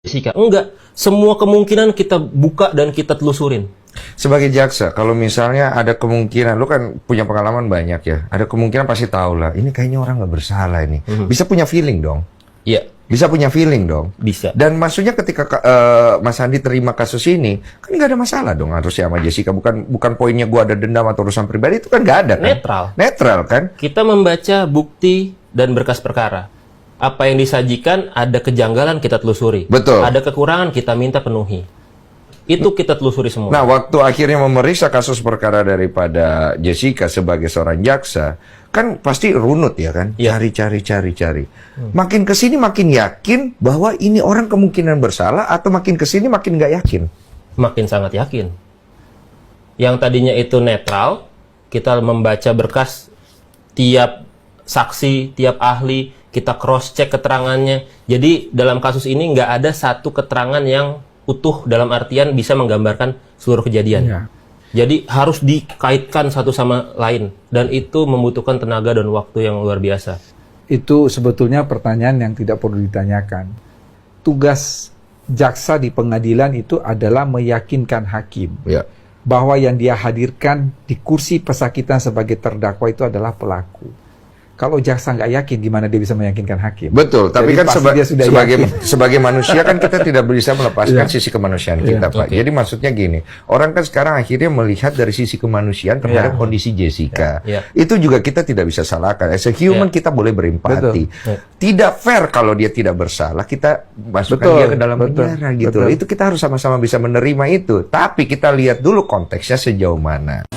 Jessica. Enggak, semua kemungkinan kita buka dan kita telusurin. Sebagai jaksa, kalau misalnya ada kemungkinan, lu kan punya pengalaman banyak ya, ada kemungkinan pasti tahu lah, ini kayaknya orang nggak bersalah ini. Bisa punya feeling dong. Iya. Bisa punya feeling dong. Bisa. Dan maksudnya ketika Mas Andi terima kasus ini, kan nggak ada masalah dong harusnya sama Jessica. Bukan poinnya gua ada dendam atau urusan pribadi, itu kan nggak ada kan? Netral. Netral kan? Kita membaca bukti dan berkas perkara. Apa yang disajikan, ada kejanggalan kita telusuri. Betul. Ada kekurangan kita minta penuhi. Itu kita telusuri semua. Nah, waktu akhirnya memeriksa kasus perkara daripada Jessica sebagai seorang jaksa, kan pasti runut ya kan? Iya. Cari. Makin kesini makin yakin bahwa ini orang kemungkinan bersalah, atau makin kesini makin nggak yakin? Makin sangat yakin. Yang tadinya itu netral, kita membaca berkas tiap saksi, tiap ahli, kita cross-check keterangannya. Jadi dalam kasus ini nggak ada satu keterangan yang utuh dalam artian bisa menggambarkan seluruh kejadian. Ya. Jadi harus dikaitkan satu sama lain. Dan itu membutuhkan tenaga dan waktu yang luar biasa. Itu sebetulnya pertanyaan yang tidak perlu ditanyakan. Tugas jaksa di pengadilan itu adalah meyakinkan hakim Ya. bahwa yang dia hadirkan di kursi pesakitan sebagai terdakwa itu adalah pelaku. Kalau jaksa nggak yakin, gimana dia bisa meyakinkan hakim? Betul, tapi Jadi kan pasti dia sudah yakin. sebagai manusia kan kita tidak bisa melepaskan Iya. sisi kemanusiaan kita, Pak. Oke. Jadi maksudnya gini, orang kan sekarang akhirnya melihat dari sisi kemanusiaan terhadap Iya. kondisi Jessica. Iya. Itu juga kita tidak bisa salahkan. As a human kita boleh berempati. Betul. Tidak fair kalau dia tidak bersalah, kita masukkan Betul, dia ke dalam betul, penjara gitu. betul. Itu kita harus sama-sama bisa menerima itu. Tapi kita lihat dulu konteksnya sejauh mana.